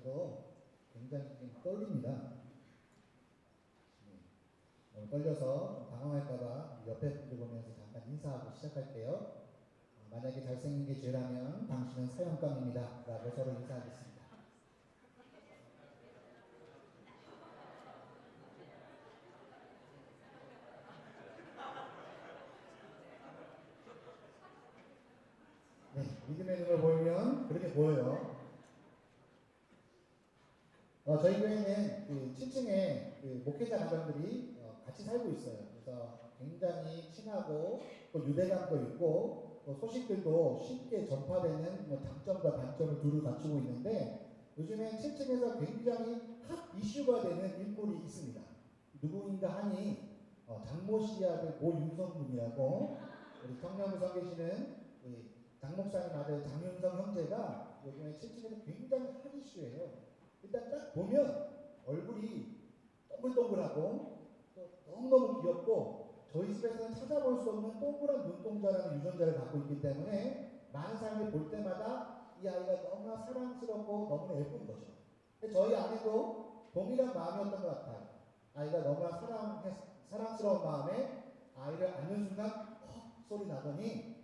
저도 굉장히 지금 떨립니다. 떨려서 좀 당황할까봐 옆에 분들 보면서 잠깐 인사하고 시작할게요. 만약에 잘생긴 게 죄라면 당신은 사형감입니다. 라고 서로 인사하겠습니다. 네, 믿음의 눈을 보이면 그렇게 보여요. 저희 교회는 그 7층에 그 목회자 가정들이 같이 살고 있어요. 그래서 굉장히 친하고 또 유대감도 있고 또 소식들도 쉽게 전파되는 장점과 단점을 두루 갖추고 있는데 요즘에 7층에서 굉장히 핫 이슈가 되는 인물이 있습니다. 누구인가 하니 장모 씨 아들 고윤성 군이라고 우리 청량부서 계시는 장 목사님 아들 장윤성 형제가 요즘에 7층에서 굉장히 핫 이슈예요. 일단 딱 보면 얼굴이 동글동글하고 또 너무너무 귀엽고 저희 집에서는 찾아볼 수 없는 동그란 눈동자라는 유전자를 갖고 있기 때문에 많은 사람들이 볼 때마다 이 아이가 너무나 사랑스럽고 너무나 예쁜 거죠. 저희 아내도 동일한 마음이었던 것 같아요. 아이가 너무나 사랑스러운 마음에 아이를 안는 순간 헉 소리 나더니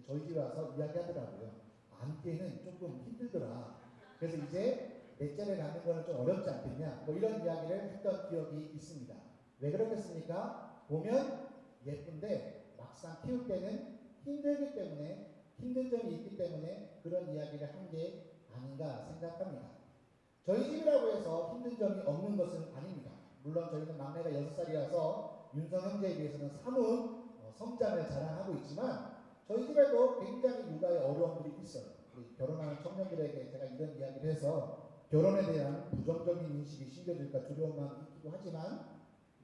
저희 집에 와서 이야기하더라고요. 안기에는 조금 힘들더라. 그래서 이제 넷째를 낳는 거는 좀 어렵지 않겠냐 뭐 이런 이야기를 했던 기억이 있습니다. 왜 그렇겠습니까? 보면 예쁜데 막상 키울 때는 힘들기 때문에 힘든 점이 있기 때문에 그런 이야기를 한 게 아닌가 생각합니다. 저희 집이라고 해서 힘든 점이 없는 것은 아닙니다. 물론 저희는 막내가 6살이라서 윤성 형제에 비해서는 사뭇 성장을 자랑하고 있지만 저희 집에도 굉장히 육아의 어려움들이 있어요. 우리 결혼하는 청년들에게 제가 이런 이야기를 해서 결혼에 대한 부정적인 인식이 심겨질까 두려운 마음이 있기도 하지만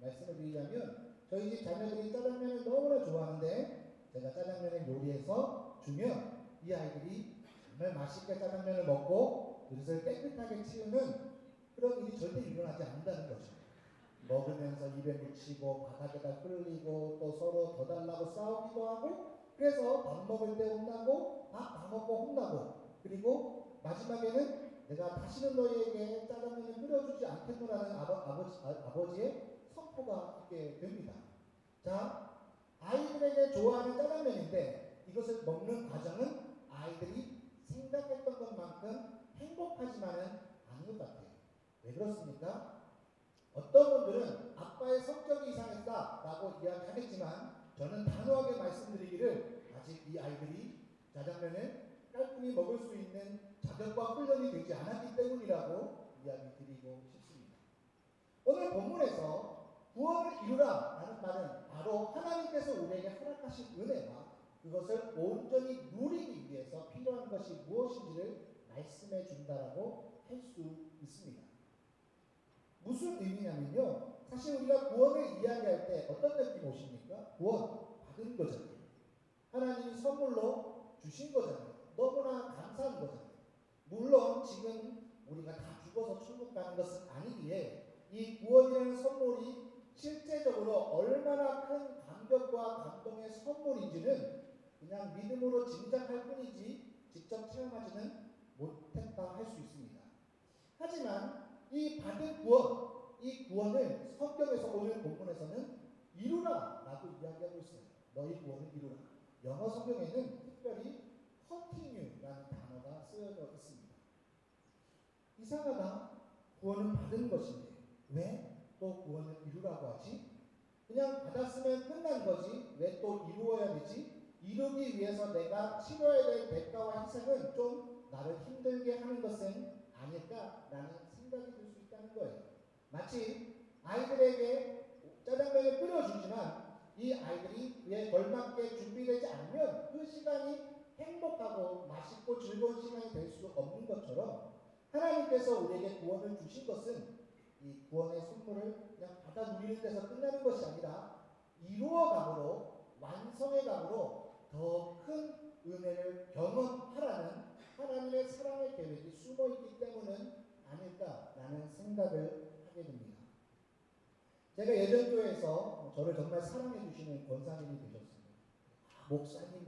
말씀을 드리자면 저희 집 자녀들이 짜장면을 너무나 좋아하는데 제가 짜장면을 요리해서 주면 이 아이들이 정말 맛있게 짜장면을 먹고 그릇을 깨끗하게 치우는 그런 일이 절대 일어나지 않는다는 거죠. 먹으면서 입에 묻히고 바닥에다 흘리고 또 서로 더 달라고 싸우기도 하고 그래서 밥 먹을 때 혼나고 밥 다 먹고 혼나고 그리고 마지막에는 내가 다시는 너희에게 짜장면을 끓여주지 않겠노라는 아버지의 선포가 있게 됩니다. 자, 아이들에게 좋아하는 짜장면인데 이것을 먹는 과정은 아이들이 생각했던 것만큼 행복하지만은 않은 것 같아요. 왜 그렇습니까? 어떤 분들은 아빠의 성격이 이상했다라고 이야기하겠지만 저는 단호하게 말씀드리기를 아직 이 아이들이 짜장면을 깔끔히 먹을 수 있는 자격과 훈련이 되지 않았기 때문이라고 이야기 드리고 싶습니다. 오늘 본문에서 구원을 이루라 라는 말은 바로 하나님께서 우리에게 허락하신 은혜와 그것을 온전히 누리기 위해서 필요한 것이 무엇인지를 말씀해 준다라고 할 수 있습니다. 무슨 의미냐면요. 사실 우리가 구원을 이야기할 때 어떤 느낌 오십니까? 구원 받은 거잖아요. 하나님이 선물로 주신 거잖아요. 너무나 감사한 거잖아요. 물론 지금 우리가 다 죽어서 천국 가는 것은 아니기에 이 구원이라는 선물이 실제적으로 얼마나 큰 감격과 감동의 선물인지는 그냥 믿음으로 짐작할 뿐이지 직접 체험하지는 못했다 할 수 있습니다. 하지만 이 받은 구원, 이 구원을 성경에서 오늘 본문에서는 이루라 라고 이야기하고 있어요. 너희 구원을 이루라. 영어 성경에는 특별히 continue라는 단어가 쓰여져 있습니다. 이상하다. 구원은 받은 것인데 왜 또 구원을 이루라고 하지? 그냥 받았으면 끝난 거지. 왜 또 이루어야 되지? 이루기 위해서 내가 치러야 될 대가와 희생은 좀 나를 힘들게 하는 것은 아닐까라는 생각이 들 수 있다는 거예요. 마치 아이들에게 짜장면을 끓여주지만 이 아이들이 그에 걸맞게 준비되지 않으면 그 시간이 행복하고 맛있고 즐거운 시간이 될 수 없는 것처럼 하나님께서 우리에게 구원을 주신 것은 이 구원의 선물을 그냥 받아 누리는 데서 끝나는 것이 아니라 이루어감으로 완성해감으로 더 큰 은혜를 경험하라는 하나님의 사랑의 계획이 숨어있기 때문은 아닐까라는 생각을 하게 됩니다. 제가 예전 교회에서 저를 정말 사랑해 주시는 권사님이 계셨습니다. 목사님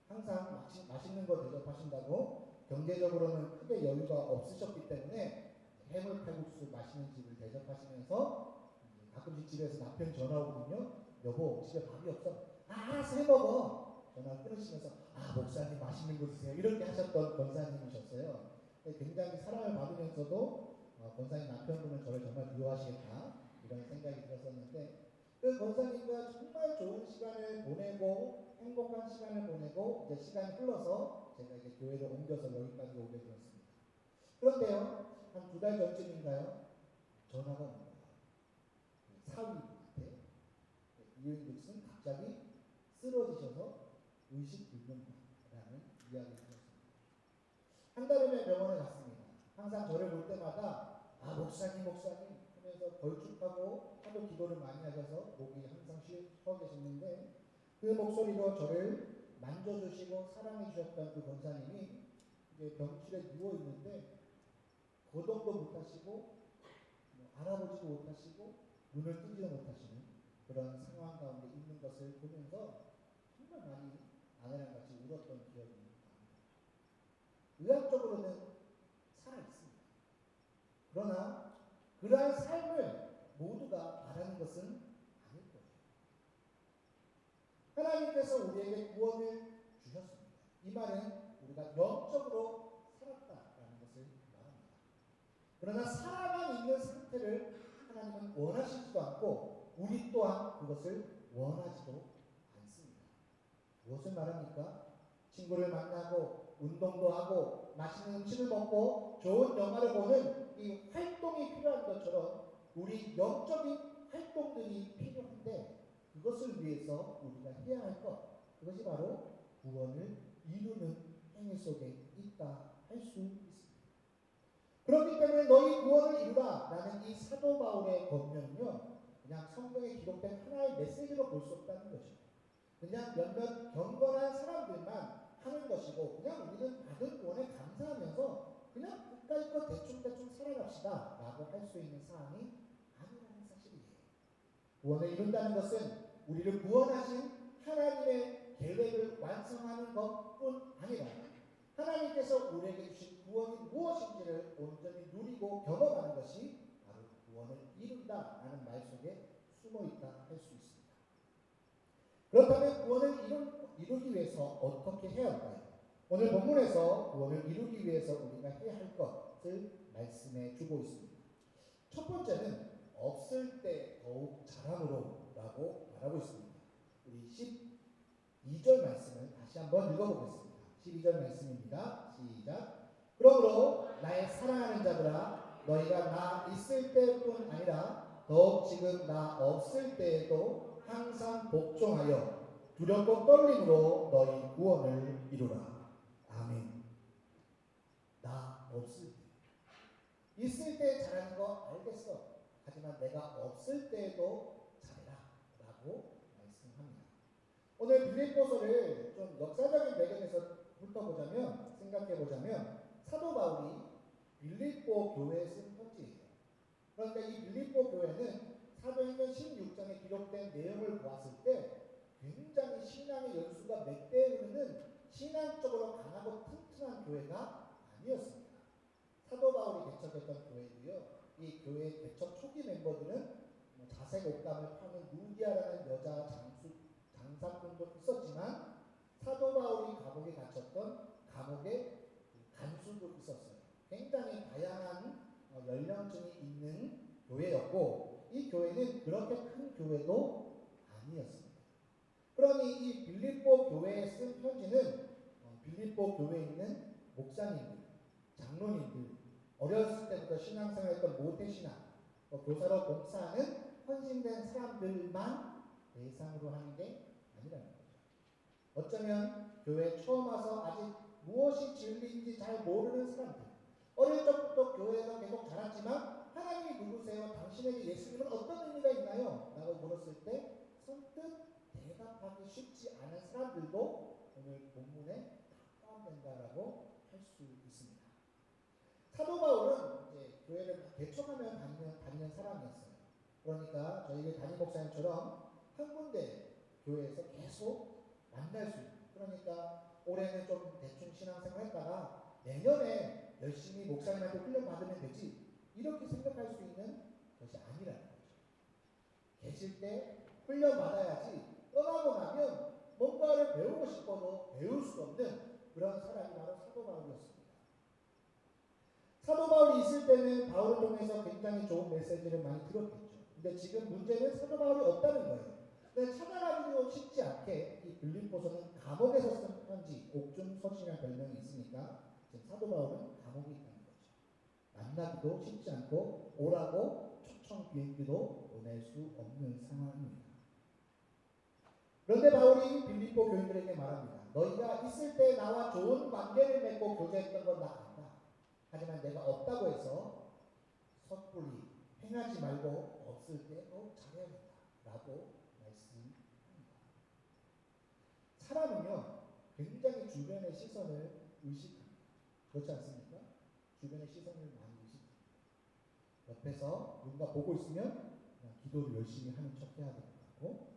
항상 맛있는 거 대접하신다고 경제적으로는 크게 여유가 없으셨기 때문에 해물 칼국수 맛있는 집을 대접하시면서 가끔씩 집에서 남편이 전화 오거든요. 여보, 집에 밥이 없어. 알아서 해먹어. 전화 끊으시면서 목사님 맛있는 거 드세요. 이렇게 하셨던 권사님이셨어요. 굉장히 사랑을 받으면서도 권사님 남편분은 저를 정말 미워하시겠다 이런 생각이 들었었는데, 그 권사님과 정말 좋은 시간을 보내고 행복한 시간을 보내고 이제 시간이 흘러서 제가 이제 교회를 옮겨서 여기까지 오게 되었습니다. 그런데요, 한 2달 전쯤인가요? 전화가 온 거예요. 사위한테 이은득 씨는 갑자기 쓰러지셔서 의식 불명이라는 이야기를 들었습니다. 한 달 후에 병원에 갔습니다. 항상 저를 볼 때마다 목사님 하면서 걸쭉하고 하도 기도를 많이 하셔서 목이 항상 쉬어 계셨는데, 그 목소리로 저를 만져주시고 사랑해 주셨던 그 권사님이 이제 병실에 누워 있는데 거동도 못하시고 알아보지도 못하시고 눈을 뜨지도 못하시는 그런 상황 가운데 있는 것을 보면서 정말 많이 아내랑 같이 울었던 기억이 납니다. 의학적으로는 살아있습니다. 그러나 그러한 삶을 모두가 바라는 것은 아닐 거예요. 하나님께서 우리에게 구원을 주셨습니다. 이 말은 우리가 영적으로 살았다라는 것을 말합니다. 그러나 살아만 있는 상태를 하나님은 원하시지도 않고 우리 또한 그것을 원하지도 않습니다. 무엇을 말합니까? 친구를 만나고 운동도 하고 맛있는 음식을 먹고 좋은 영화를 보는 이 활동이 필요한 것처럼 우리 영적인 활동들이 필요한데, 그것을 위해서 우리가 해야 할 것, 그것이 바로 구원을 이루는 행위 속에 있다 할 수 있습니다. 그렇기 때문에 너희 구원을 이루라 라는 이 사도 바울의 권면은요, 그냥 성경에 기록된 하나의 메시지로 볼 수 없다는 거죠. 그냥 몇몇 경건한 사람들만 하는 것이고, 그냥 우리는 받은 구원에 감사하면서 그냥 그까짓 것 대충 살아갑시다 라고 할 수 있는 사항이 아니라는 사실이에요. 구원을 이룬다는 것은 우리를 구원하신 하나님의 계획을 완성하는 것뿐 아니라 하나님께서 우리에게 주신 구원이 무엇인지를 온전히 누리고 경험하는 것이 바로 구원을 이룬다라는 말 속에 숨어있다 할 수 있습니다. 그렇다면 구원을 이루기 위해서 어떻게 해야 할까요? 오늘 본문에서 구원을 이루기 위해서 우리가 해야 할 것을 말씀해 주고 있습니다. 첫 번째는 없을 때 더욱 잘함으로 라고 말하고 있습니다. 우리 12절 말씀을 다시 한번 읽어보겠습니다. 12절 말씀입니다. 시작. 그러므로 나의 사랑하는 자들아, 너희가 나 있을 때뿐 아니라 더욱 지금 나 없을 때에도 항상 복종하여 두렵고 떨림으로 너희 구원을 이루라. 아멘. 나 없을 때, 있을 때 잘하는 거 알겠어. 하지만 내가 없을 때에도 잘해라 라고 말씀합니다. 오늘 빌립보서를 좀 역사적인 배경에서 훑어보자면, 생각해보자면 사도 바울이 빌립보 교회에 쓴 편지예요. 그런데 이 빌립보 교회는 사도행전 16장에 기록된 내용을 보았을 때 굉장히 신앙의 연수가 몇 대 흐르는 신앙적으로 강하고 튼튼한 교회가 아니었습니다. 사도 바울이 개척했던 교회도요, 이 교회 개척 초기 멤버들은 자색 옷감을 파는 루디아라는 여자 장사꾼도 있었지만, 사도 바울이 감옥에 갇혔던 감옥의 간수도 있었어요. 굉장히 다양한 연령층이 있는 교회였고, 이 교회는 그렇게 큰 교회도 아니었습니다. 그러니 이 빌립보 교회에 쓴 편지는 빌립보 교회에 있는 목사님들, 장로님들, 어렸을 때부터 신앙생활했던 모태신앙, 교사로 봉사하는 헌신된 사람들만 대상으로 하는 게 아니라는 거죠. 어쩌면 교회에 처음 와서 아직 무엇이 진리인지 잘 모르는 사람들, 어릴 적부터 교회에서 계속 자랐지만 하나님이 누구세요? 당신에게 예수님은 어떤 의미가 있나요? 라고 물었을 때 선뜻 대답하기 쉽지 않은 사람들도 오늘 본문에 포함된다라고 할 수 있습니다. 사도 바울은 이제 교회를 개척하며 다니는 사람이었어요. 그러니까 저희 담임 목사님처럼 한 군데 교회에서 계속 만날 수 있는, 그러니까 올해는 좀 대충 신앙생활 했다가 내년에 열심히 목사님한테 훈련 받으면 되지 이렇게 생각할 수 있는 것이 아니라는 거죠. 계실 때 훈련 받아야지 떠나고 나면 뭔가를 배우고 싶어도 배울 수 없는 그런 사람이 바로 사도 바울이었습니다. 사도 바울이 있을 때는 바울을 통해서 굉장히 좋은 메시지를 많이 들었겠죠. 근데 지금 문제는 사도 바울이 없다는 거예요. 근데 찾아가기도 쉽지 않게 이 빌립보서는 감옥에서 쓴 편지, 옥중 서신이라는 별명이 있으니까 지금 사도 바울은 감옥에 있다는 거죠. 만나기도 쉽지 않고 오라고 초청 비행기도 보낼 수 없는 상황입니다. 그런데 바울이 빌립보 교인들에게 말합니다. 너희가 있을 때 나와 좋은 관계를 맺고 교제했던 건 나 안다. 하지만 내가 없다고 해서 섣불리 행하지 말고 없을 때 잘해야겠다. 라고 말씀합니다. 사람은요, 굉장히 주변의 시선을 의식합니다. 그렇지 않습니까? 주변의 시선을 많이 의식합니다. 옆에서 누군가 보고 있으면 그냥 기도를 열심히 하는 척 해야 될 것 같고,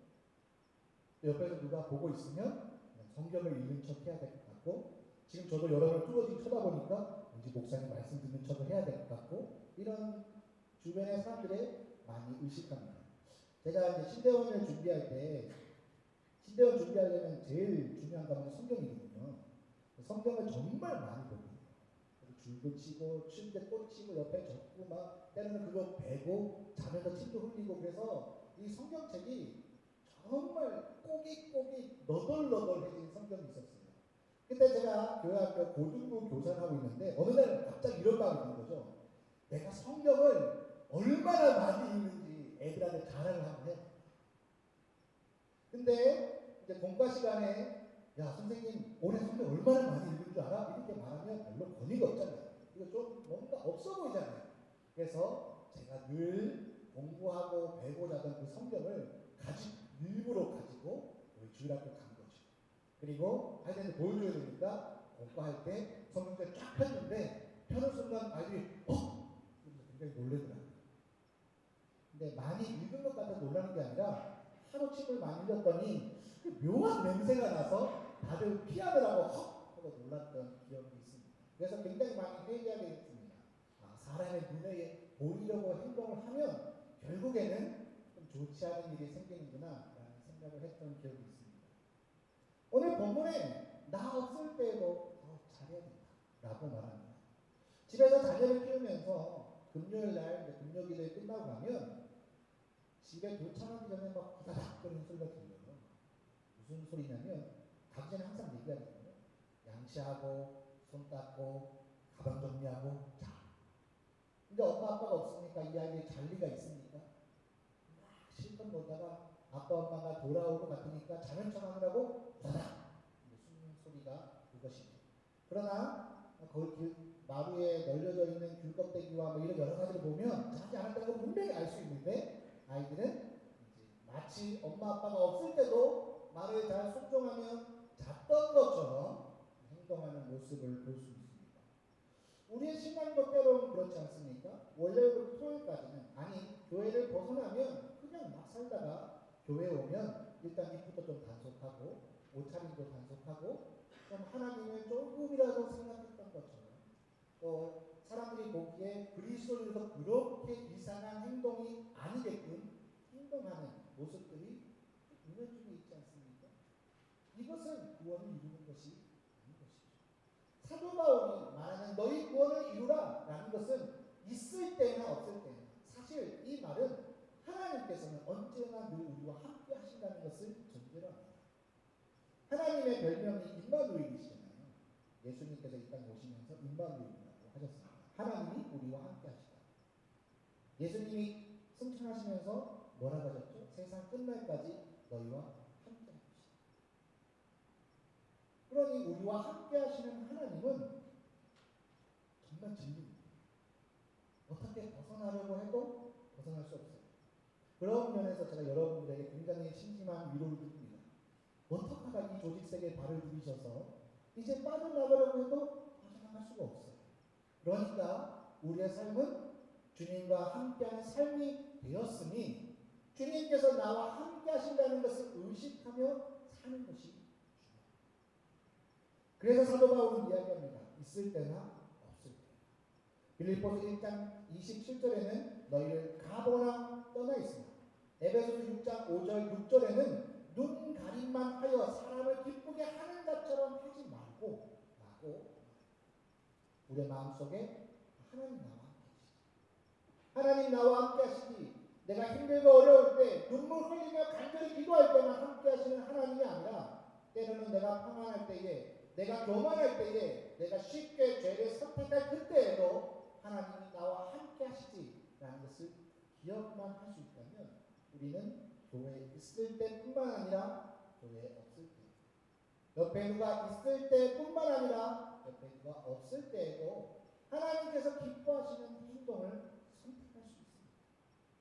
옆에서 누가 보고 있으면 그냥 성경을 읽는 척 해야 될 것 같고, 지금 저도 여러분을 뚫어지게 쳐다보니까 왠지 목사님 말씀 듣는 척을 해야 될 것 같고, 이런 주변의 사람들을 많이 의식합니다. 제가 이제 신대원을 준비할 때, 신대원 준비하려면 제일 중요한 건 성경이거든요. 성경을 정말 많이 보고, 줄도 치고, 칠때 꽂히고, 옆에 적고, 막, 때로는 그거 베고, 자면서 침도 흘리고, 그래서 이 성경책이 정말 꼬깃꼬깃 너덜너덜해진 성경이 있었어요. 그때 제가 교회학교 고등부 교사를 하고 있는데 어느 날 갑자기 이런 마음이 드는 거죠. 내가 성경을 얼마나 많이 읽는지 애들한테 자랑을 한번 해. 근데 이제 공과 시간에 야 선생님 올해 성경 얼마나 많이 읽은 줄 알아? 이렇게 말하면 별로 권위가 없잖아요. 이거 좀 뭔가 없어 보이잖아요. 그래서 제가 늘 공부하고 배우고자 하던 그 성경을 일부러 가지고 우리 주일학교 간 거죠. 그리고 아이들한테 보여줘야 되니까 공부할 때 성경을 쫙 폈는데 펴는 순간 아이들이 굉장히 놀래더라고요. 근데 많이 읽은 것 같아서 놀라는 게 아니라 하루 침을 많이 흘렸더니 묘한 냄새가 나서 다들 피하느라고 헉 하고 놀랐던 기억이 있습니다. 그래서 굉장히 많이 회개하게 됐습니다. 사람의 눈에 보이려고 행동을 하면 결국에는 좀 좋지 않은 일이 생기는구나 라는 생각을 했던 기억이 있습니다. 오늘 본문에 나 없을 때에도 더 잘해야 된다 라고 말합니다. 집에서 자녀를 키우면서 금요일날 금요기도회 끝나고 가면 집에 도착하기 전에 막 후다닥 거리는 소리가 들려요. 무슨 소리냐면 가기 전에 항상 얘기하거든요. 양치하고 손 닦고 가방 정리하고 자. 근데 엄마 아빠가 없으니까 이 아이들이 잘 리가 있습니까? 실컷 놀다가 아빠 엄마가 돌아올 것 같으니까 자면 척하느라고 후다닥 숨는 소리가 그것입니다. 그러나 거기 마루에 널려져 있는 귤껍데기와 뭐 이런 여러 가지를 보면 자지 않았다는 걸 분명히 알 수 있는데 아이들은 이제 마치 엄마 아빠가 없을 때도 말을 잘 순종하며 잤던 것처럼 행동하는 모습을 볼 수 있습니다. 우리의 신앙도 때로는 그렇지 않습니까? 월요일부터 토요일까지는 아니 교회를 벗어나면 그냥 막 살다가 교회에 오면 일단 입부터 좀 단속하고 옷차림도 단속하고 좀 하나님을 조금이라도 생각했던 것처럼 또 사람들이 보기에 그리스도인으로서 그렇게 이상한 행동이 아니게끔 행동하는 모습들이 은연중에 있지 않습니까? 이것은 구원을 이루는 것이 아닌 것이죠. 사도 바울이 말하는 너희 구원을 이루라 라는 것은 있을 때나 없을 때나 사실 이 말은 하나님께서는 언제나 늘 우리와 함께 하신다는 것을 전제로 합니다. 하나님의 별명이 임마누엘이시잖아요. 예수님께서 이 땅에 오시면서 임마누엘이라고 하셨습니다. 하나님이 우리와 함께 하시다. 예수님이 승천하시면서 뭐라고 하셨죠? 세상 끝날까지 너희와 함께 하시다. 그러니 우리와 함께 하시는 하나님은 정말 진리입니다. 어떻게 벗어나려고 해도 벗어날 수 없어요. 그런 면에서 제가 여러분들에게 굉장히 심심한 위로를 드립니다. 어떻게 하다 이 조직세계에 발을 들이셔서 이제 빠져나가려고 해도 빠져나갈 수가 없어요. 그러니까 우리의 삶은 주님과 함께하는 삶이 되었으니 주님께서 나와 함께 하신다는 것을 의식하며 사는 것이 중요합니다. 그래서 사도 바울은 이야기합니다. 있을 때나 없을 때. 빌립보서 1장 27절에는 너희를 가보나 떠나 있으나 에베소서 6장 5절 6절에는 눈 가림만 하여 사람을 기쁘게 하는 자처럼 하지 말고 라고 우리의 마음속에 하나님 나와 함께 하시지. 하나님 나와 함께 하시지. 내가 힘들고 어려울 때 눈물 흘리며 간절히 기도할 때만 함께 하시는 하나님이 아니라 때로는 내가 평안할 때에 내가 교만할 때에 내가 쉽게 죄를 선택할 그때에도 하나님이 나와 함께 하시지라는 것을 기억만 할 수 있다면 우리는 교회에 있을 때뿐만 아니라 교회에 없을 때 옆에 누가 있을 때뿐만 아니라 옆에 누가 없을 때에도 하나님께서 기뻐하시는 행동을 선택할 수 있습니다.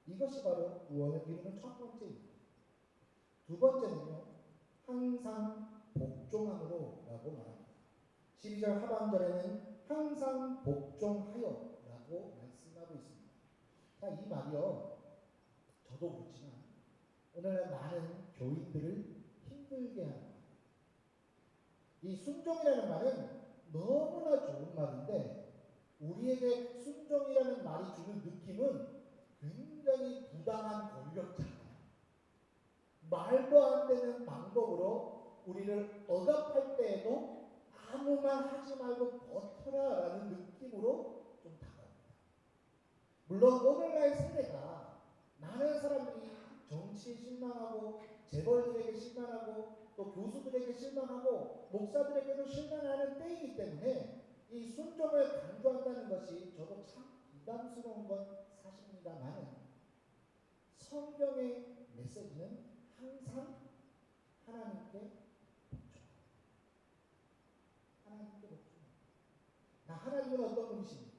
이것이 바로 구원을 이루는 첫 번째입니다. 두 번째는요. 항상 복종함으로 라고 말합니다. 12절 하반절에는 항상 복종하여 라고 말씀하고 있습니다. 자, 이 말이요. 저도 그렇지만 오늘날 많은 교인들을 힘들게 하는 말. 이 순종이라는 말은 너무나 좋은 말인데 우리에게 순종이라는 말이 주는 느낌은 굉장히 부당한 권력자예요. 말도 안 되는 방법으로 우리를 억압할 때에도 아무 말 하지 말고 버텨라라는 느낌으로 좀 다가옵니다. 물론 오늘날 세대가 많은 사람들이 정치에 실망하고 재벌들에게 실망하고 또 교수들에게 실망하고 목사들에게도 실망하는 때이기 때문에 이 순종을 강조한다는 것이 저도 참 부담스러운 건 사실입니다만 성경의 메시지는 항상 하나님께 복종하라. 하나님께 복종하라. 하나님은 어떤 분이십니까?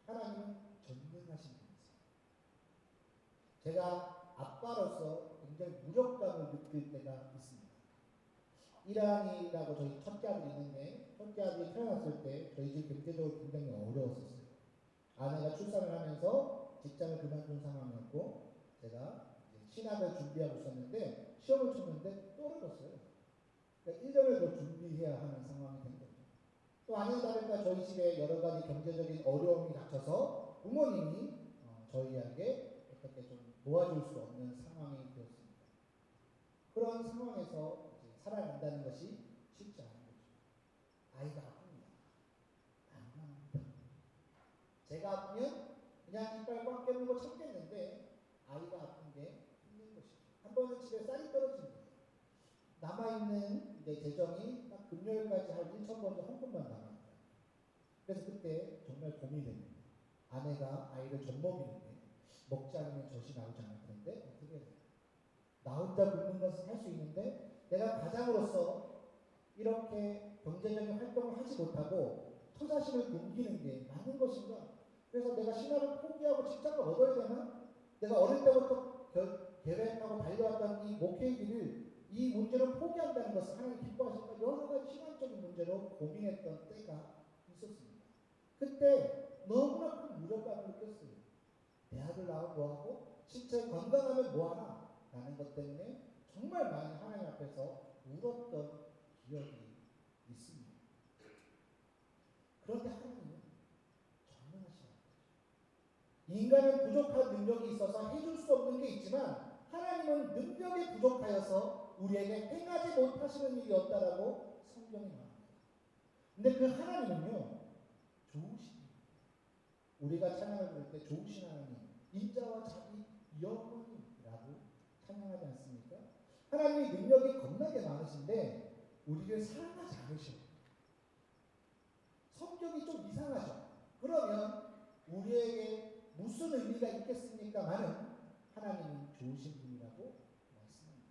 하나님은 전능하신 분이세요. 제가 아빠로서 굉장히 무력감을 느낄 때가 있습니다. 이란이라고 저희 첫째 아들이 있는데 첫째 아들이 태어났을 때 저희 집 경제적으로 굉장히 어려웠었어요. 아내가 출산을 하면서 직장을 그만둔 상황이었고 제가 신학을 준비하고 있었는데 시험을 쳤는데 떨어졌어요. 그러니까 1년을 더 준비해야 하는 상황이 된 거죠. 또 아니나 다를까 저희 집에 여러 가지 경제적인 어려움이 닥쳐서 부모님이 저희에게 어떻게 좀 도와줄 수 없는 상황이 되었습니다. 그런 상황에서 이제 살아간다는 것이 쉽지 않은 거죠. 아이가 아픕니다. 안 아픕니다. 제가 아프면 그냥 이빨 꽉 깨물고 참겠는데 아이가 아픈 게 힘든 것이죠. 한 번은 집에 쌀이 떨어진 거예요. 남아있는 내 재정이 딱 금요일까지 할 1,000번 헌금만 남아있어요. 그래서 그때 정말 고민이 됩니다. 아내가 아이를 젖 먹이는데 먹지 않으면 젖이 나오지 않을 텐데 어떻게 해야 돼요? 나 혼자 굶는 것은 할 수 있는데 내가 가장으로서 이렇게 경제적인 활동을 하지 못하고 처자식을 굶기는 게 맞는 것인가? 그래서 내가 신학을 포기하고 직장을 얻어야 되나? 내가 어릴 때부터 계획하고 달려왔던 이 목회의 길을 이 문제로 포기한다는 것을 하나님 기뻐하실까? 여러 가지 신앙적인 문제로 고민했던 때가 있었습니다. 그때 너무나 큰 무력감을 느꼈어요. 대학을 나오면 뭐하고 신체 건강하면 뭐하나? 라는 것 때문에 정말 많이 하나님 앞에서 울었던 기억이 있습니다. 그런데 하나님은 전능하시다. 인간은 부족한 능력이 있어서 해줄 수 없는 게 있지만 하나님은 능력이 부족하여서 우리에게 행하지 못하시는 일이 없다라고 성경이 말합니다. 근데 그 하나님은요 좋으신 분. 우리가 찬양을 부를 때 좋으신 하나님, 인자와 자비 영원히라고 찬양하지 않습니까? 하나님의 능력이 겁나게 많으신데 우리를 사랑하지 않으셔. 성격이 좀 이상하죠. 그러면 우리에게 무슨 의미가 있겠습니까마는 하나님은 좋으신 분이라고 말씀합니다.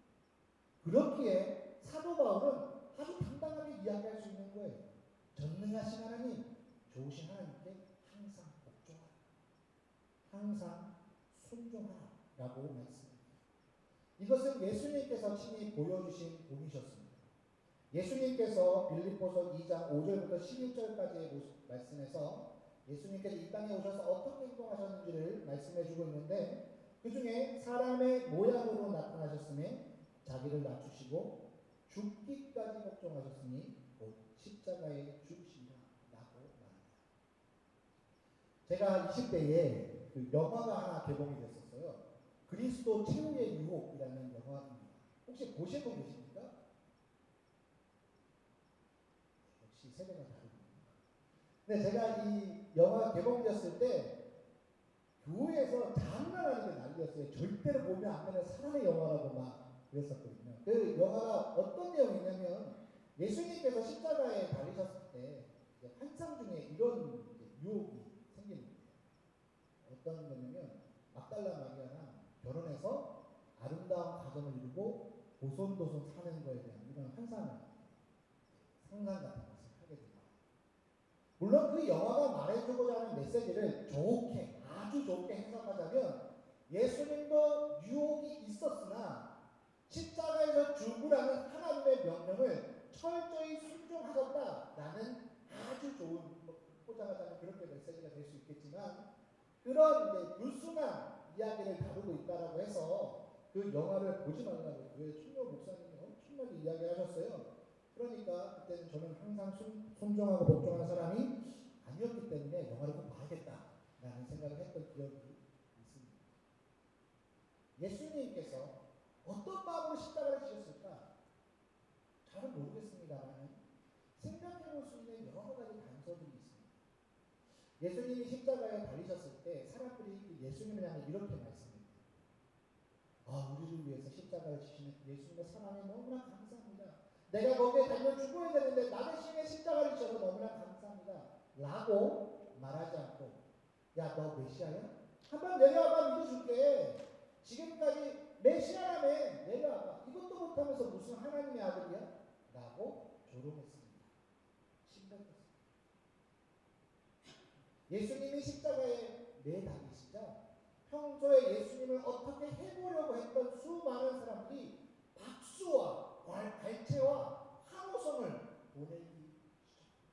그렇기에 사도 바울은 아주 당당하게 이야기할 수 있는 거예요. 전능하신 하나님, 좋으신 하나님께 항상 복종하라. 항상 순종하라 라고 말씀합니다. 이것은 예수님께서 친히 보여주신 분이셨습니다. 예수님께서 빌립보서 2장 5절부터 11절까지의 말씀에서 예수님께서 이 땅에 오셔서 어떻게 행동하셨는지를 말씀해주고 있는데 그 중에 사람의 모양으로 나타나셨음에 자기를 낮추시고 죽기까지 복종하셨으니 곧 십자가에 죽으신다 제가 20대에 그 영화가 하나 개봉이 됐었어요. 그리스도 최후의 유혹이라는 영화입니다. 혹시 보신 분 계십니까? 역시 세대가 다르군요. 근데 제가 이 영화 개봉되었을 때 교회에서 장난 아니게 난리였어요. 절대로 보면 안 되는 사랑의 영화라고 막 그랬었거든요. 그 영화가 어떤 내용이냐면 예수님께서 십자가에 달리셨을 때 환상 중에 이런 유혹이 생기는 거예요. 어떤 거냐면 막달라 마리아랑 결혼해서 아름다운 가정을 이루고 오손도손 사는 거에 대한 이런 환상을 상상 같은 것을 하게 됩니다. 물론 그 영화가 말해주고자 하는 메시지를 좋게 아주 좋게 해석하자면 예수님도 유혹이 있었으나 십자가에서 죽으라는 하나님의 명령을 철저히 순종하셨다라는 아주 좋은 포장하자면 그렇게 메시지가 될 수 있겠지만 그런 불순한 이야기를 다루고 있다라고 해서 그 영화를 보지 말라고 교회 총료 목사님이 엄청나게 이야기하셨어요. 그러니까 그때는 저는 항상 순종하고 복종하는 사람이 아니었기 때문에 영화를 꼭 봐야겠다라는 생각을 했던 기억이 있습니다. 예수님께서 어떤 마음으로 십자가를 지셨을까? 잘은 모르겠습니다만 생각해볼 수 있는 여러 가지 단서들이 있습니다. 예수님이 십자가에 달리셨을 때 사람들이 예수님을 향해 이렇게 말씀합니다. 우리를 위해서 십자가를 지시는 예수님의 사랑에 너무나 감사합니다. 내가 거기에 달려 죽어야 되는데 나 대신에 십자가를 지셔서 너무나 감사합니다. 라고 말하지 않고 야, 너 메시아야? 한번 내려와봐 믿어줄게. 지금까지 메시아라며 내려와봐. 이것도 못하면서 무슨 하나님의 아들이야? 라고 조롱했습니다. 심각했습니다. 예수님이 십자가에 매달리시자 평소에 예수님을 어떻게 해보려고 했던 수많은 사람들이 박수와 갈채와 환호성을 보내기 시작합니다.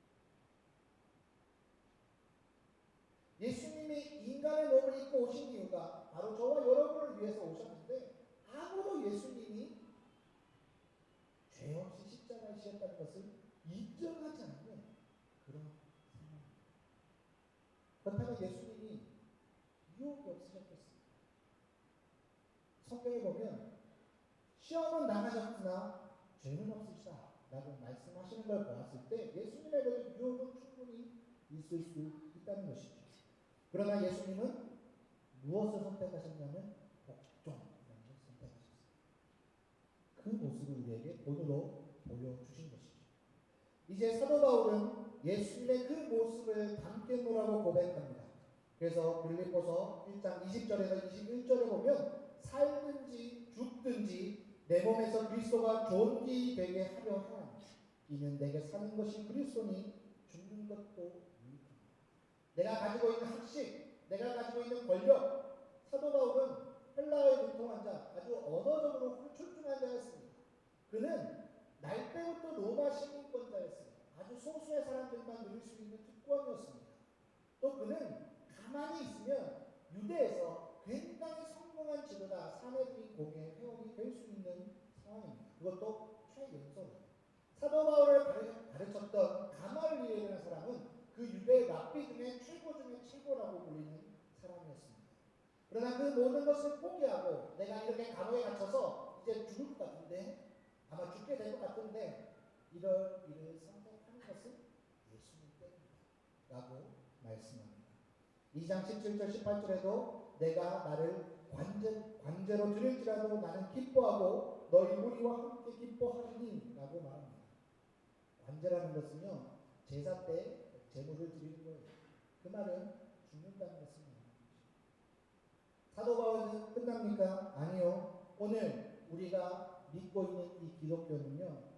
예수님이 인간의 몸을 입고 오신 이유가 바로 저와 여러분을 위해서 오셨는데 아무도 예수님이 죄 없이 십자가에 지셨다는 것을 인정하지 않는 그런 상황입니다. 그렇다면 예수님이 유혹이 없으셨겠습니까? 성경에 보면 시험은 당하셨으나 죄는 없으시다 라고 말씀하시는 걸 보았을 때 예수님에게도 유혹은 충분히 있을 수 있다는 것이죠. 그러나 예수님은 무엇을 선택하셨냐면 복종이라는 것을 선택하셨습니다. 그 모습을 우리에게 본으로 보여주신 것이죠. 이제 사도 바울은 예수님의 그 모습을 담겠노라고 고백합니다. 그래서 빌립보서 1장 20절에서 21절에 보면 살든지 죽든지 내 몸에서 그리스도가 존귀되게 하려 하니 이는 내게 사는 것이 그리스도니 죽는 것도 유익합니다. 내가 가지고 있는 학식, 내가 가지고 있는 권력, 사도 바울은 헬라어에 능통한 자, 아주 언어적으로 출중한 자였습니다. 그는 날 때부터 로마 시민권자였습니다. 아주 소수의 사람들만 누릴 수 있는 특권이었습니다. 또 그는 가만히 있으면 유대에서 굉장히 성공한 지도자 사내들인 공의 회원이 될 수 있는 상황입니다. 그것도 최연소로. 사도 바울을 가르쳤던 가말리엘이라는 사람은 그 유대 랍비 중에 최고 중에 최고라고 불리는 사람이었습니다. 그러나 그 모든 것을 포기하고 내가 이렇게 감옥에 갇혀서 이제 죽을 것 같은데 아마 죽게 될 것 같은데 이럴 일을 선택하는 것은 예수님 때문이다 라고 말씀합니다. 2장 17절 18절에도 내가 나를 관제로 드릴지라도 나는 기뻐하고 너희 우리와 함께 기뻐하리니 라고 말합니다. 관제라는 것은요 제사 때 제물을 드리는 거예요. 그 말은 죽는다는 것을 말합니다. 사도 바울은 끝납니까? 아니요. 오늘 우리가 믿고 있는 이 기독교는요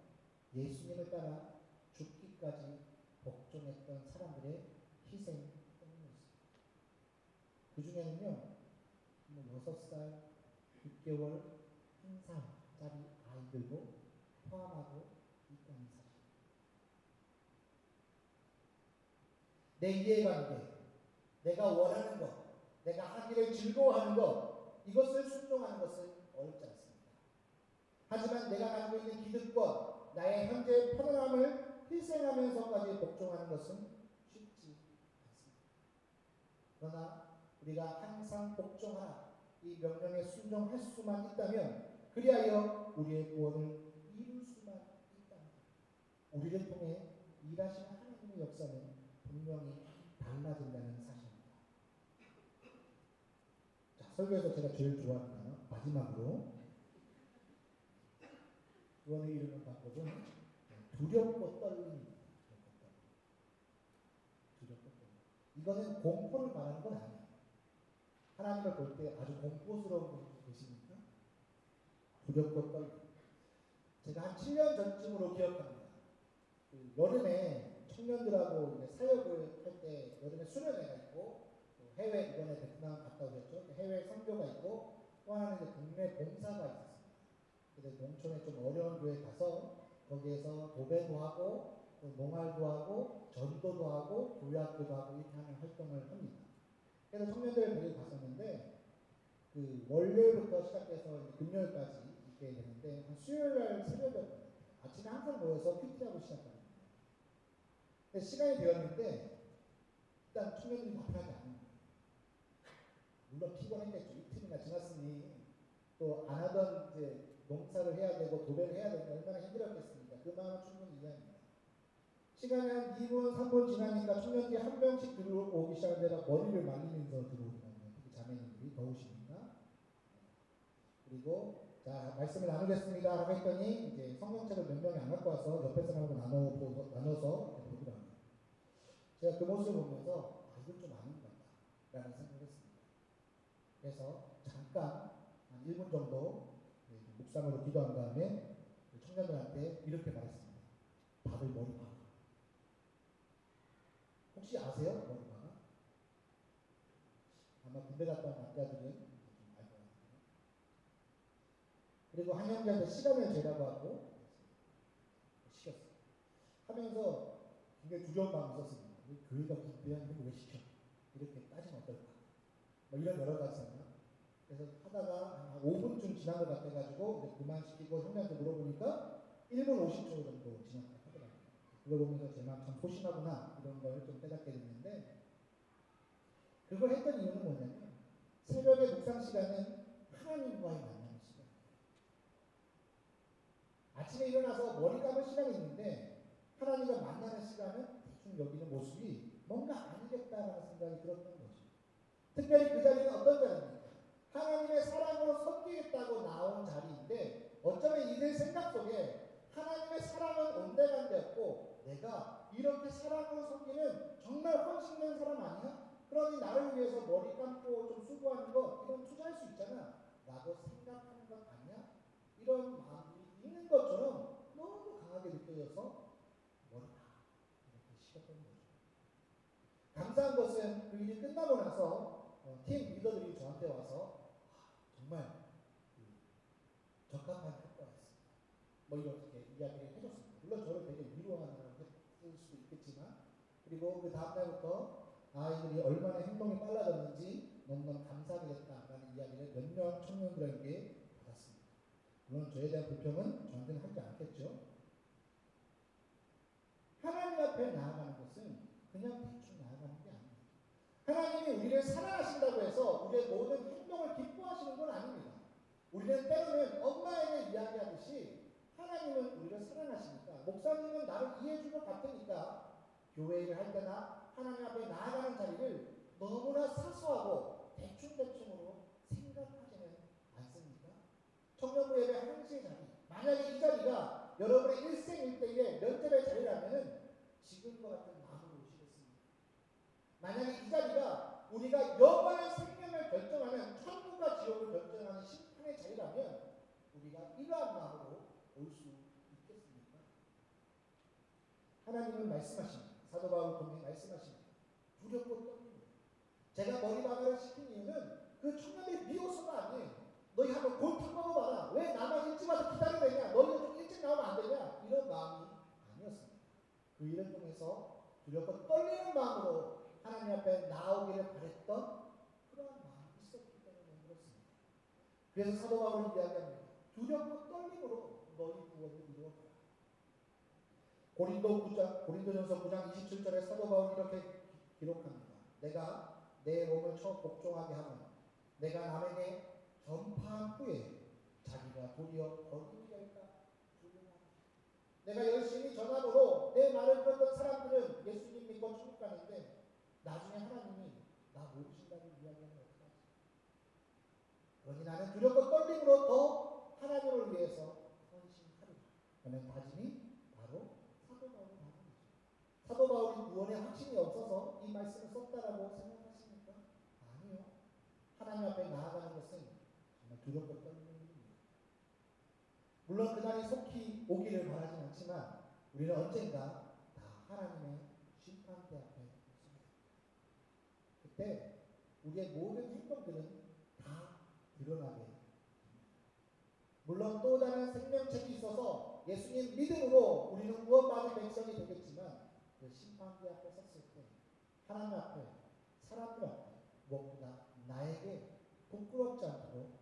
예수님을 따라 죽기까지 복종했던 사람들의 희생 때문이었습니다. 그 중에는요 6살, 6개월, 1살짜리 아이들도 포함하고 있다는 사실. 내 이해관계, 내가 원하는 것, 내가 하기를 즐거워하는 것, 이것을 순종하는 것은 어렵지 않습니다. 하지만 내가 가지고 있는 기득권, 나의 현재의 편안함을 희생하면서까지 복종하는 것은 쉽지 않습니다. 그러나 우리가 항상 복종하라 이 명령에 순종할 수만 있다면 그리하여 우리의 구원을 이룰 수만 있다면 우리를 통해 일하시는 하나님의 역사는 분명히 달라진다는 사실입니다. 자, 설교에서 제가 제일 좋아하는 단어 마지막으로 구원을 이루는 방법은 두렵고 떨림입니다. 두렵고 떨림. 이거는 공포를 말하는 건 아니에요. 하나님을 볼 때 아주 공포스러운 분이 계십니까? 두렵고 떨림. 제가 한 7년 전쯤으로 기억합니다. 그 여름에 청년들하고 이제 사역을 할 때 여름에 수련회가 있고 해외 이번에 베트남 갔다 오셨죠? 해외 선교가 있고 또 하나는 이제 국내 봉사가 있었습니다. 그래서 농촌에 좀 어려운 교회 가서 거기에서 도배도 하고 농활도 하고 전도도 하고 교회학교도 하고 이렇게 하는 활동을 합니다. 그래서 청년들을 데리고 갔었는데 그 월요일부터 시작해서 금요일까지 있게 되는데 한 수요일날 새벽이었거든요. 아침에 항상 모여서 큐티하고 시작합니다. 근데 시간이 되었는데 일단 청년들이 나타나지 않는 거예요. 물론 피곤했겠죠. 이틀이나 지났으니 또 안 하던 이제 농사를 해야 되고 도배를 해야 되니까 얼마나 힘들었겠습니까? 그 마음은 충분히 이해합니다. 시간이 한 2분, 3분 지나니까 청년들이 한 명씩 들어오기 시작하는데 머리를 말리면서 들어오더라고요. 특히 자매님들이 더우시니까. 그리고 자 말씀을 나누겠습니다 라고 했더니 이제 성경책을 몇 명이 안 갖고 와서 옆에 사람하고 나눠서 보더라고요. 제가 그 모습을 보면서 이건 좀 아닌 것 같다 라는 생각을 했습니다. 그래서 잠깐 한 1분 정도 묵상으로 기도한 다음에 청년들한테 이렇게 말했습니다. 다들 머리 박아. 혹시 아세요? 머리 박아? 아마 군대 갔다 온 남자들은 좀 알 것 같아요. 그리고 한 형제한테 시간을 재라고 하고 시켰어요. 하면서 굉장히 두려운 마음이 있었습니다. 교회가 군대야 이거 왜 시켜? 이렇게 따지면 어떨까? 뭐 이런 여러 가지 생각. 그래서 하다가 한 5분쯤 지난 것 같아가지고 그만 시키고 형님한테 물어보니까 1분 50초 정도 지났다고 하더라고요. 그걸 보면서 제 마음 참 소심하구나 이런 걸 좀 깨닫게 됐는데 그걸 했던 이유는 뭐냐면 새벽의 묵상 시간은 하나님과의 만나는 시간이에요. 아침에 일어나서 머리 감을 시간이 있는데 하나님과 만나는 시간은 대충 여기는 모습이 뭔가 아니겠다라는 생각이 들었던 거죠. 특별히 그 자리는 어떤 자리입니까? 하나님의 사랑으로 섬기겠다고 나온 자리인데 어쩌면 이들 생각 속에 하나님의 사랑은 온데간데없고 내가 이렇게 사랑으로 섬기는 정말 헌신된 사람 아니야? 그러니 나를 위해서 머리 감고 좀 수고하는 거 이건 투자할 수 있잖아 라고 생각하는 것 아니야? 이런 마음이 있는 것처럼 너무 강하게 느껴져서 머리가 이렇게 식었던 거죠. 감사한 것은 그 일이 끝나고 나서 팀 리더들이 저한테 와서 정말 적합한 효과였습니다. 뭐 이렇게 이야기를 해줬습니다. 물론 저를 되게 위로하느라고 했을 수도 있겠지만 그리고 그 다음날부터 아이들이 얼마나 행동이 빨라졌는지 너무너무 감사하게 됐다라는 이야기를 몇몇 청년들에게 받았습니다. 물론 저에 대한 불평은 저한테는 하지 않겠죠. 하나님 앞에 나아가는 것은 그냥 대충 나아가는 게 아닙니다. 하나님이 우리를 사랑하신다고 해서 우리의 모든 행동을 기뻐하시는 건 아닙니다. 우리는 때로는 엄마에게 이야기하듯이 하나님은 우리를 사랑하시니까 목사님은 나를 이해해 줄 것 같으니까 교회 일을 할 때나 하나님 앞에 나아가는 자리를 너무나 사소하고 대충대충으로 생각하지는 않습니까? 청년부 예배 1시의 자리 만약에 이 자리가 여러분의 일생일대의 면접의 자리라면 지금과 같은 마음으로 오시겠습니까? 만약에 이 자리가 우리가 영원한 생명을 결정하는 천국과 지옥을 결정하는 심판의 자리라면 우리가 이러한 마음으로 올 수 있겠습니까? 하나님은 말씀하십니다. 사도 바울 통해 말씀하십니다. 두렵고 떨립니다. 제가 머리박이를 시킨 이유는 그 청년들이 미워서가 아니에요. 너희 한번 골프 먹어봐라. 왜 나만 일찍 와서 기다려야 되냐? 너희는 좀 일찍 나오면 안 되냐? 이런 마음이 아니었습니다. 그 일을 통해서 두렵고 떨리는 마음으로 하나님 앞에 나오기를 바랬던 그런 마음이 있었기 때문에 그렇습니다. 그래서 사도 바울은 이야기합니다. 두렵고 떨림으로 너희 구원을 이루어라. 고린도전서 9장 27절에 사도 바울이 이렇게 기록합니다. 내가 내 몸을 복종하게 하면 내가 남에게 전파한 후에 자기가 도리어 거듭이 될까? 내가 열심히 전함으로 내 말을 듣던 사람들은 예수님 믿고 천국 가는데 나중에 하나님이 나 모르신다는 이야기하면 어떡하지? 그러니 나는 두렵고 떨림으로 더 하나님을 위해서 헌신하리라 하는 다짐이 바로 사도 바울의 다짐이죠. 사도 바울이 구원에 확신이 없어서 이 말씀을 썼다라고 생각하십니까? 아니요. 하나님 앞에 나아가는 것은 정말 두렵고 떨리는 일입니다. 물론 그날이 속히 오기를 바라진 않지만 우리는 언젠가 다 하나님의 심판대 앞에 섭니다. 그때 우리의 모든 행동들은 다 드러나게 됩니다. 물론 또 다른 생명책이 있어서 예수님 믿음으로 우리는 구원받은 백성이 되겠지만 그 심판대 앞에 섰을 때 하나님 앞에 사람들 앞에 무엇보다 나에게 부끄럽지 않도록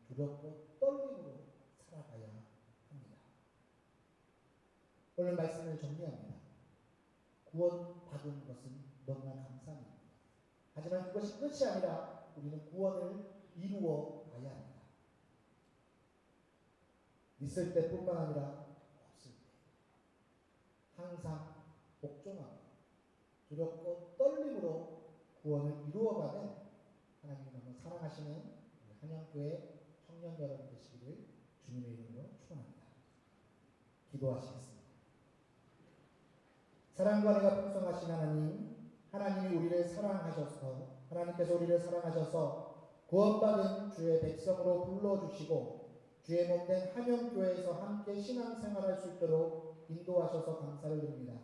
두렵고 떨림으로 살아가야 합니다. 오늘 말씀을 정리합니다. 구원받은 것은 너무나 감사합니다. 하지만 그것이 끝이 아니라 우리는 구원을 이루어 가야 합니다. 있을 때뿐만 아니라 없을 때 항상 복종하고 두렵고 떨림으로 구원을 이루어가는 하나님이 너무 사랑하시는 한영교회 청년 여러분 되시기를 주님의 이름으로 축원합니다. 기도하시겠습니다. 사랑과 은혜가 풍성하신 하나님, 하나님이 우리를 사랑하셔서 하나님께서 우리를 사랑하셔서 구원받은 주의 백성으로 불러주시고 주의 몸된 한영교회에서 함께 신앙생활할 수 있도록 인도하셔서 감사를 드립니다.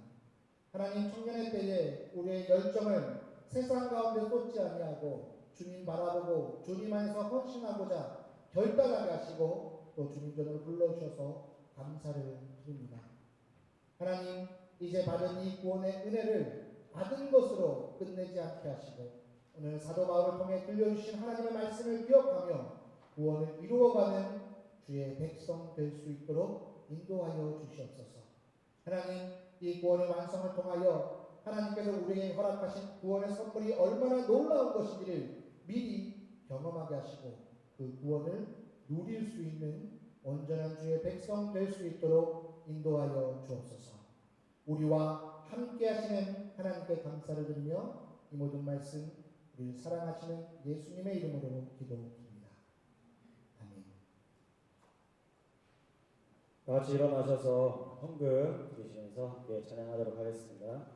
하나님, 청년의 때에 우리의 열정을 세상 가운데 쏟지 아니하고 주님 바라보고 주님 안에서 헌신하고자 결단하게 하시고 또 주님 전으로 불러주셔서 감사를 드립니다. 하나님, 이제 받은 이 구원의 은혜를 받은 것으로 끝내지 않게 하시고 오늘 사도 바울을 통해 들려주신 하나님의 말씀을 기억하며 구원을 이루어가는 주의 백성 될 수 있도록 인도하여 주시옵소서. 하나님, 이 구원의 완성을 통하여 하나님께서 우리에게 허락하신 구원의 선물이 얼마나 놀라운 것인지를 미리 경험하게 하시고 그 구원을 누릴 수 있는 온전한 주의 백성 될 수 있도록 인도하여 주옵소서. 우리와 함께 하시는 하나님께 감사를 드리며 이 모든 말씀 우리를 사랑하시는 예수님의 이름으로 기도드립니다. 아멘. 다 같이 일어나셔서 헌금 드리시면서 함께 찬양하도록 하겠습니다.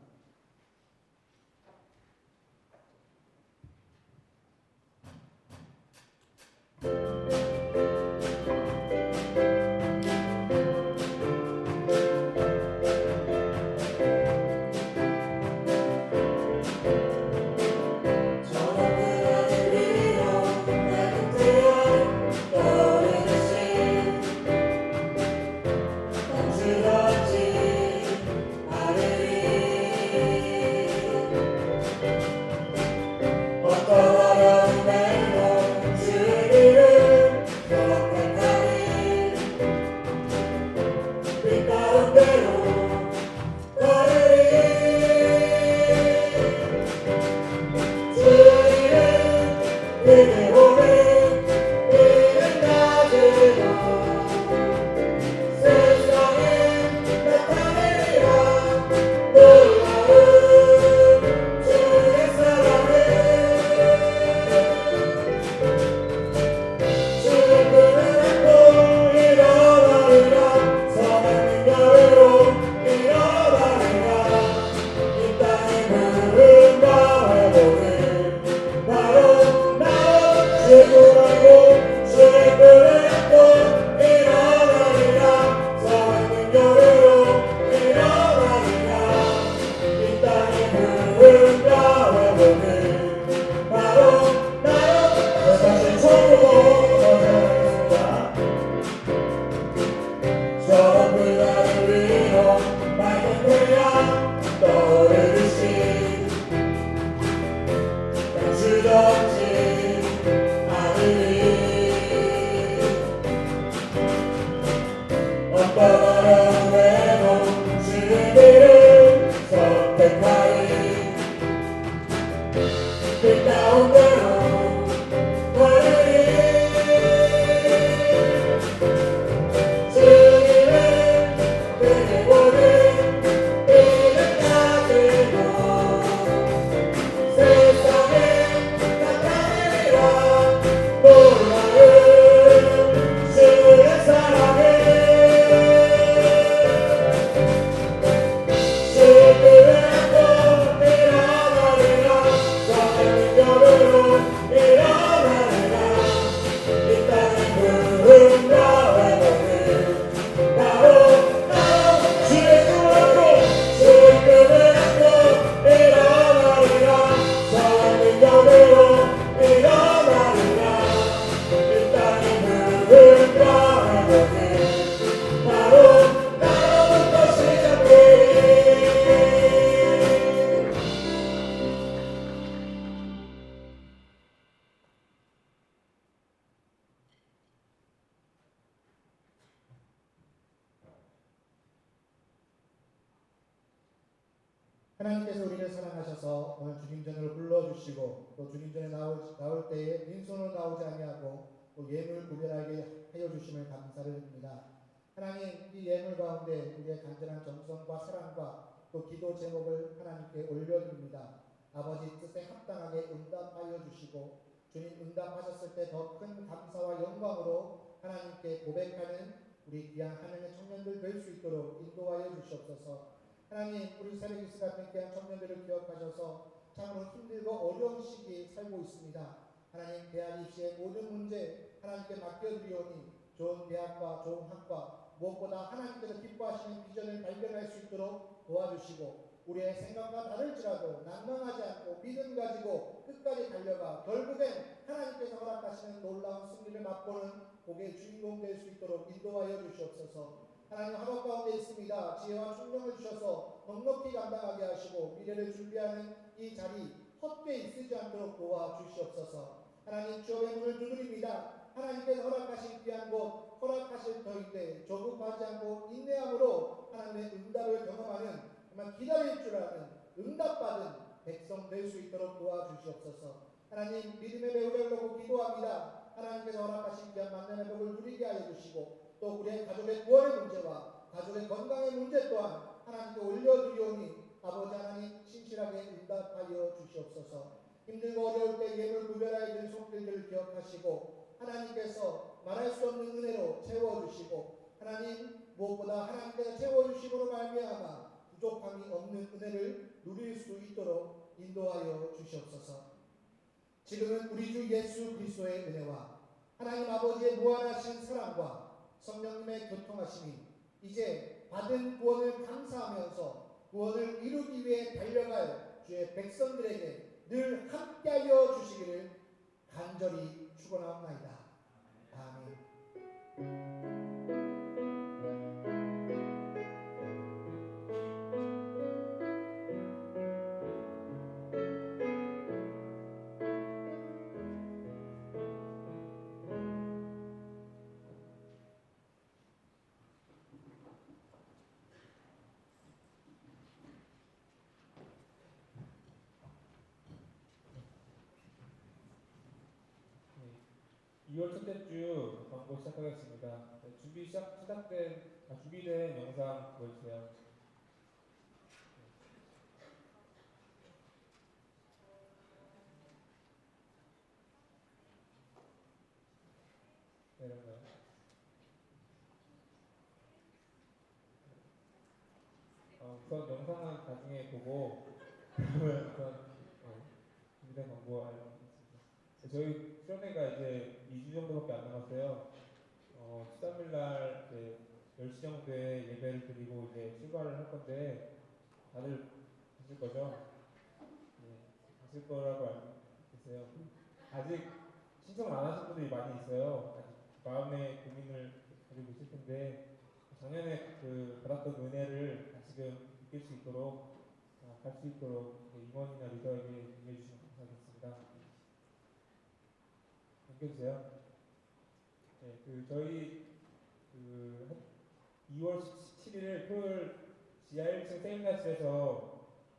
바로 나 능력으로 일어나리라. 이 땅이 무릎 꿇어보니 바로 나로부터 시작되리. 하나님께서 우리를 사랑하셔서 오늘 주님 전으로 불러주시고 또 주님 전에 나올 때에 빈손으로 나오지 아니하고 또 예물 구별하게 하여 주심을 감사를 드립니다. 하나님, 이 예물 가운데 우리의 간절한 정성과 사랑과 또 기도 제목을 하나님께 올려드립니다. 아버지 뜻에 합당하게 응답하여 주시고 주님 응답하셨을 때 더 큰 감사와 영광으로 하나님께 고백하는 우리 귀한 하나님의 청년들 될 수 있도록 인도하여 주시옵소서. 하나님, 우리 세례기스 같은 귀한 청년들을 기억하셔서 참으로 힘들고 어려운 시기에 살고 있습니다. 하나님, 대학 입시의 모든 문제 하나님께 맡겨드리오니 좋은 대학과 좋은 학과 무엇보다 하나님께서 기뻐하시는 비전을 발견할 수 있도록 도와주시고 우리의 생각과 다를지라도 난망하지 않고 믿음 가지고 끝까지 달려가 결국엔 하나님께서 허락하시는 놀라운 승리를 맛보는 복의 주인공 될 수 있도록 인도하여 주시옵소서. 하나님, 학업 가운데 있습니다. 지혜와 총명을 주셔서 넉넉히 감당하게 하시고 미래를 준비하는 이 자리 헛되이 쓰지 않도록 도와주시옵소서. 하나님, 취업의 문을 두드립니다. 하나님께서 허락하신 귀한 곳 허락하실 터인데 조급하지 않고 인내함으로 하나님의 응답을 경험하는 정말 기다릴 줄 아는 응답받은 백성 될 수 있도록 도와주시옵소서. 하나님, 믿음의 배우를 놓고 기도합니다. 하나님께서 허락하신 귀한 만남의 복을 누리게 하여 주시고 또 우리의 가족의 구원의 문제와 가족의 건강의 문제 또한 하나님께 올려드리오니 아버지 하나님 신실하게 응답하여 주시옵소서. 힘들고 어려울 때 예물 구별하여 줄 손길들을 기억하시고 하나님께서 말할 수 없는 은혜로 채워주시고 하나님 무엇보다 하나님께서 채워주심으로 말미암아 부족함이 없는 은혜를 누릴 수 있도록 인도하여 주시옵소서. 지금은 우리 주 예수 그리스도의 은혜와 하나님 아버지의 무한하신 사랑과 성령님의 교통하심이 이제 받은 구원을 감사하면서 구원을 이루기 위해 달려갈 주의 백성들에게 늘 함께하여 주시기를 간절히 축원하옵나이다. 아멘. 네, 2월 첫째 주 광고 시작하겠습니다. 네, 준비된 영상 보여주세요. 네, 이런가요? 우선 영상은 나중에 보고 그러면 우선 준비된 광고 알려드리겠습니다. 네, 저희 수련회가 이제 2주 정도밖에 안 남았어요. 13일 날 이제 10시 정도에 예배를 드리고 이제 출발을 할 건데 다들 가실 거죠? 네, 가실 거라고 알고 계세요. 아직 신청을 안 하신 분들이 많이 있어요. 아직 마음의 고민을 가지고 있을 텐데 작년에 그 받았던 은혜를 다시금 느낄 수 있도록 갈 수 있도록 임원이나 리더에게 얘기해 주시면 감사하겠습니다. 넘겨주세요. 네, 저희 2월 17일 토요일 지하 1층 세미나실에서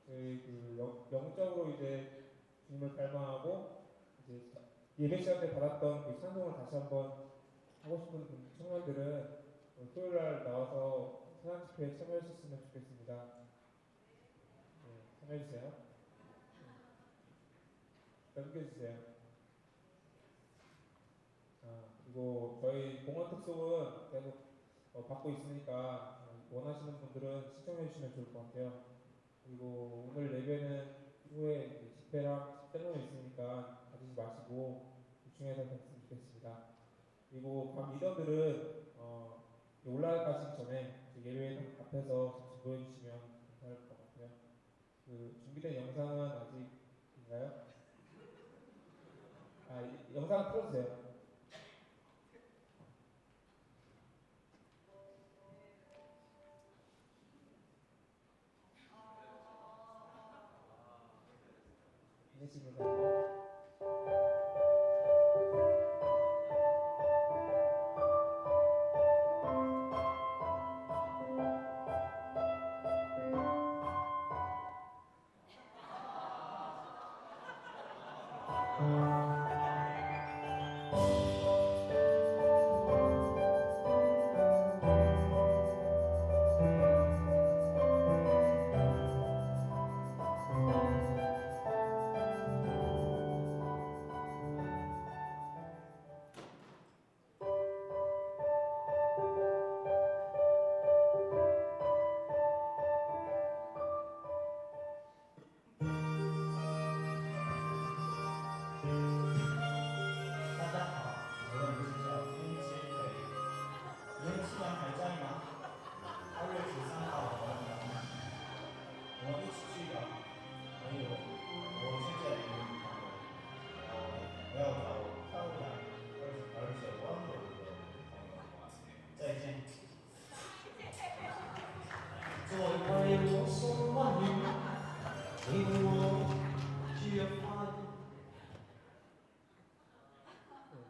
저희 영적으로 이제 주님을 갈망하고 이제 예배 시간 때 받았던 그 찬송을 다시 한번 하고 싶은 청년들은 토요일 날 나와서 찬양 집회에 참여하셨으면 좋겠습니다. 네, 참여해주세요. 넘겨주세요. 그리고 저희 공원 특송은 계속 받고 있으니까 원하시는 분들은 신청해 주시면 좋을 것 같아요. 그리고 오늘 예배는 후에 집회랑 셀러는 있으니까 가지지 마시고 집중해서 했으면 좋겠습니다. 그리고 각 리더들은 올라가시기 전에 예배 앞에서 잠시 보여주시면 감사할 것 같아요. 준비된 영상은 아직인가요? 영상 틀어주세요. 알겠습니다.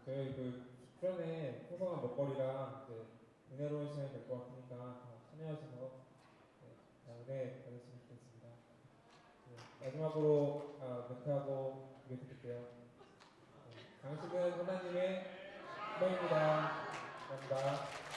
저희 그 주변에 풍성한 먹거리랑 이제 은혜로운 시간이 될 것 같으니까 다 참여하셔서 은혜 받으시면 좋겠습니다. 마지막으로 멘트하고 기도드릴게요. 장식은 하나님의 은혜입니다. 감사합니다.